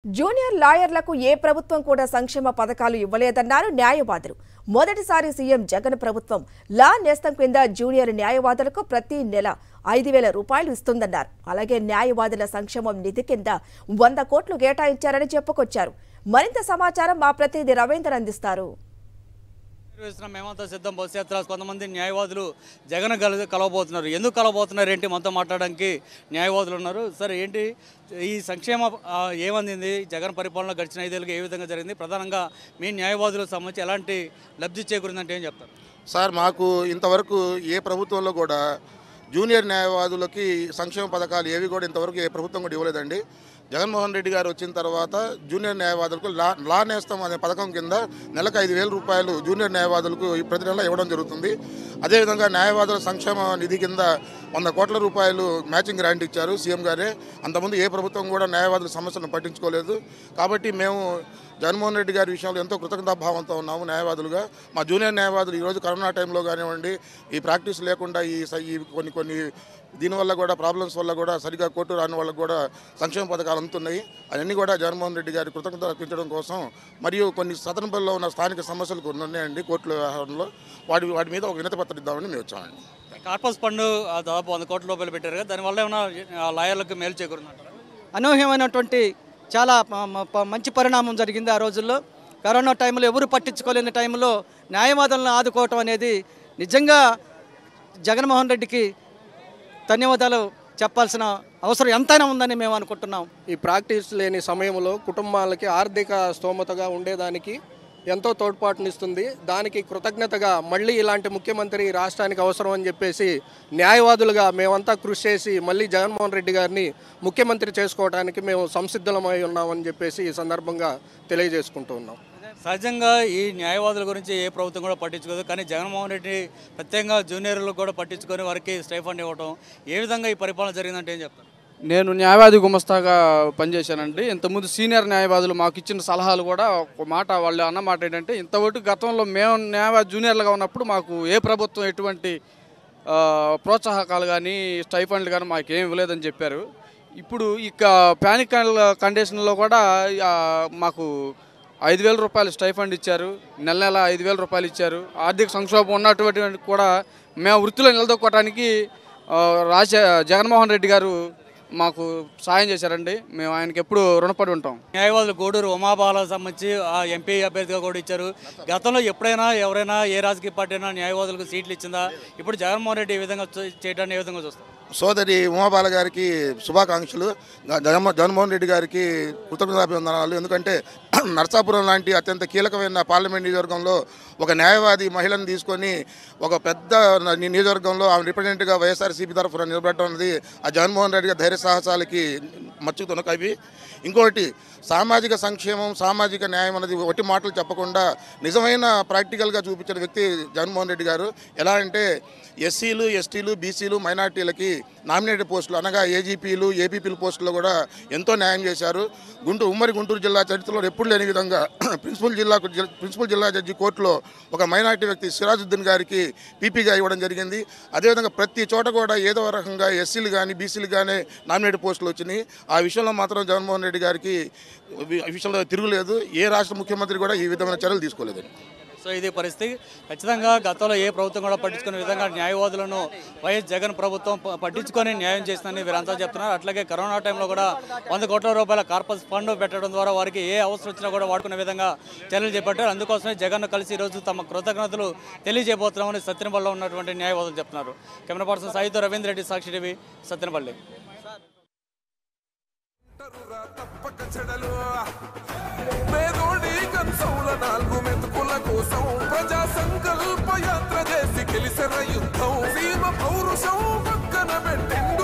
Junior లాయర్లకు ఏ ప్రభుత్వం కూడా సంక్షేమ పథకాలు ఇవ్వలేదన్నారు న్యాయవాదులు. మొదటిసారి సీఎం జగన్ ప్రభుత్వం లా నేస్తం కింద జూనియర్ న్యాయవాదులకు ప్రతి నెల 5,000 రూపాయలు ఇస్తుందన్నారు. అలాగే న్యాయవాదుల సంక్షేమం నిధి కింద 100 కోట్లు కేటాయించారని చెప్పుకొచ్చారు. మరింత సమాచారం మా ప్రతినిధి రవీంద్ర అందిస్తారు. మేమంతా సిద్ధం బస్ యాత్ర కొంతమంది న్యాయవాదులు జగన్ కలవబోతున్నారు. ఎందుకు కలవబోతున్నారు ఏంటి మనతో మాట్లాడడానికి న్యాయవాదులు ఉన్నారు. సార్ ఏంటి ఈ సంక్షేమ ఏమందింది జగన్ పరిపాలన గడిచిన 5 ఏళ్ళకి ఏ విధంగా జరిగింది, ప్రధానంగా మీ న్యాయవాదులకు సంబంధించి ఎలాంటి లబ్ధి చేకూరిందంటే ఏం చెప్తారు? సార్ మాకు ఇంతవరకు ఏ ప్రభుత్వంలో కూడా జూనియర్ న్యాయవాదులకి సంక్షేమ పథకాలు ఏవి కూడా ఇంతవరకు ఏ ప్రభుత్వం కూడా ఇవ్వలేదండి. జగన్మోహన్ రెడ్డి గారు వచ్చిన తర్వాత జూనియర్ న్యాయవాదులకు లా నేస్తం అనే పథకం కింద నెలకు 5,000 రూపాయలు జూనియర్ న్యాయవాదులకు ప్రతి నెల ఇవ్వడం జరుగుతుంది. అదేవిధంగా న్యాయవాదుల సంక్షేమ నిధి కింద 100 కోట్ల రూపాయలు మ్యాచింగ్ గ్రాంట్ ఇచ్చారు సీఎం గారే. అంతకుముందు ఏ ప్రభుత్వం కూడా న్యాయవాదుల సమస్యలను పట్టించుకోలేదు. కాబట్టి మేము జగన్మోహన్ రెడ్డి గారి విషయంలో ఎంతో కృతజ్ఞతాభావంతో ఉన్నాము న్యాయవాదులుగా. మా జూనియర్ న్యాయవాదులు ఈరోజు కరోనా టైంలో కానివ్వండి, ఈ ప్రాక్టీస్ లేకుండా ఈ కొన్ని దీనివల్ల కూడా ప్రాబ్లమ్స్ వల్ల కూడా సరిగా కోర్టు రాని వాళ్ళకు కూడా సంక్షేమ పథకాలు అందుతున్నాయి. అవన్నీ కూడా జగన్మోహన్ రెడ్డి గారి కృతజ్ఞత అర్పించడం కోసం, మరియు కొన్ని సదనపల్లిలో ఉన్న స్థానిక సమస్యలు కొన్ని ఉన్నాయండి కోర్టుల వ్యవహారంలో, వాటి మీద ఒక వినతి పత్రం ఇద్దామని మేము వచ్చామండి. కార్పస్ ఫండ్ దాదాపు 100 కోట్ల రూపాయలు పెట్టారు కదా, దానివల్ల ఏమైనా లాయర్లకు మేలు చేకూరిందంటారు? అనూహ్యమైనటువంటి చాలా మంచి పరిణామం జరిగింది. ఆ రోజుల్లో కరోనా టైంలో ఎవరు పట్టించుకోలేని టైంలో న్యాయవాదులను ఆదుకోవటం అనేది నిజంగా జగన్మోహన్ రెడ్డికి ధన్యవాదాలు చెప్పాల్సిన అవసరం ఎంతైనా ఉందని మేము అనుకుంటున్నాం. ఈ ప్రాక్టీస్ లేని సమయంలో కుటుంబాలకి ఆర్థిక స్తోమతగా ఉండేదానికి ఎంతో తోడ్పాటునిస్తుంది. దానికి కృతజ్ఞతగా మళ్ళీ ఇలాంటి ముఖ్యమంత్రి రాష్ట్రానికి అవసరం అని చెప్పేసి న్యాయవాదులుగా మేమంతా కృషి చేసి మళ్ళీ జగన్మోహన్ రెడ్డి గారిని ముఖ్యమంత్రి చేసుకోవడానికి మేము సంసిద్ధమై ఉన్నామని చెప్పేసి ఈ సందర్భంగా తెలియజేసుకుంటూ ఉన్నాం. సహజంగా ఈ న్యాయవాదుల గురించి ఏ ప్రభుత్వం కూడా పట్టించుకోదు, కానీ జగన్మోహన్ రెడ్డి ప్రత్యేకంగా జూనియర్లకు కూడా పట్టించుకొని వారికి స్టైఫండ్ ఇవ్వడం, ఏ విధంగా ఈ పరిపాలన జరిగిందంటే ఏం చెప్తారు? నేను న్యాయవాది గుమస్తాగా పనిచేశానండి. ఇంతకుముందు సీనియర్ న్యాయవాదులు మాకు ఇచ్చిన సలహాలు కూడా ఒక మాట, వాళ్ళు అన్న మాట ఏంటంటే, ఇంతవరకు గతంలో మేము న్యాయవాది జూనియర్లుగా ఉన్నప్పుడు మాకు ఏ ప్రభుత్వం ఎటువంటి ప్రోత్సాహకాలు కానీ స్టైఫండ్లు కానీ మాకు ఏం ఇవ్వలేదని చెప్పారు. ఇప్పుడు ఇక పానిక్ కండిషన్లో కూడా మాకు 5,000 రూపాయలు స్టైఫండ్ ఇచ్చారు. నెల 5,000 రూపాయలు ఇచ్చారు. ఆర్థిక సంక్షోభం ఉన్నటువంటి కూడా మేము వృత్తిలో నిలదొక్కోవడానికి జగన్మోహన్ రెడ్డి గారు మాకు సాయం చేశారండి. మేము ఆయనకి ఎప్పుడు రుణపడి ఉంటాం. న్యాయవాదులు గూడూరు ఉమాబాలకు సంబంధించి ఎంపీ అభ్యర్థిగా కూడా ఇచ్చారు. గతంలో ఎప్పుడైనా ఎవరైనా ఏ రాజకీయ పార్టీ అయినా న్యాయవాదులకు సీట్లు ఇచ్చిందా? ఇప్పుడు జగన్మోహన్ రెడ్డి ఈ విధంగా చేయడాన్ని ఏ విధంగా చూస్తారు? సోదరి ఉమాబాల గారికి శుభాకాంక్షలు, జగన్మోహన్ రెడ్డి గారికి కృతజ్ఞతాభివందనాలు. ఎందుకంటే నర్సాపురం లాంటి అత్యంత కీలకమైన పార్లమెంట్ నియోజకవర్గంలో ఒక న్యాయవాది మహిళను తీసుకొని ఒక పెద్ద నియోజకవర్గంలో ఆమె రిప్రజెంటేటివ్గా వైఎస్ఆర్సీపీ తరఫున నిలబెట్టడం అనేది ఆ జగన్మోహన్ రెడ్డి గారి ధైర్య సాహసాలకి మచ్చుతునకవి. ఇంకోటి, సామాజిక సంక్షేమం, సామాజిక న్యాయం అనేది ఒకటి మాటలు చెప్పకుండా నిజమైన ప్రాక్టికల్గా చూపించిన వ్యక్తి జగన్మోహన్ రెడ్డి గారు. ఎలా అంటే ఎస్సీలు, ఎస్టీలు, బీసీలు, మైనార్టీలకి నామినేటెడ్ పోస్టులు అనగా ఏజీపీలు, ఏపీపీలు పోస్టుల్లో కూడా ఎంతో న్యాయం చేశారు. ఉమ్మడి గుంటూరు జిల్లా చరిత్రలో ఎప్పుడు లేని విధంగా ప్రిన్సిపల్ జిల్లా జడ్జి కోర్టులో ఒక మైనార్టీ వ్యక్తి సిరాజుద్దీన్ గారికి పీపీగా ఇవ్వడం జరిగింది. అదేవిధంగా ప్రతి చోట కూడా ఏదో రకంగా ఎస్సీలు కానీ బీసీలు కానీ నామినేటెడ్ పోస్టులు వచ్చినాయి. ఆ విషయంలో మాత్రం జగన్మోహన్ రెడ్డి గారికి విషయంలో తిరుగులేదు. ఏ రాష్ట్ర ముఖ్యమంత్రి కూడా ఈ విధమైన చర్యలు తీసుకోలేదండి. సో ఇది పరిస్థితి. ఖచ్చితంగా గతంలో ఏ ప్రభుత్వం కూడా పట్టించుకునే విధంగా న్యాయవాదులను వైఎస్ జగన్ ప్రభుత్వం పట్టించుకొని న్యాయం చేస్తుందని వీరంతా చెప్తున్నారు. అట్లాగే కరోనా టైంలో కూడా 100 కోట్ల రూపాయల కార్పస్ ఫండ్ పెట్టడం ద్వారా వారికి ఏ అవసరం వచ్చినా కూడా వాడుకునే విధంగా చర్యలు చేపట్టారు. అందుకోసమే జగన్ కలిసి ఈరోజు తమ కృతజ్ఞతలు తెలియజేయబోతున్నామని సత్యనపల్లిలో ఉన్నటువంటి న్యాయవాదులు చెప్తున్నారు. కెమెరా పర్సన్ సాయితో రవీంద్ర రెడ్డి, సాక్షి టీవీ, సత్యనపల్లి. కోసం ప్రజా సంకల్ప యాత్ర చేసి గెలిసిన యుద్ధం సీమ పౌరుషం పక్కన పెట్టింది.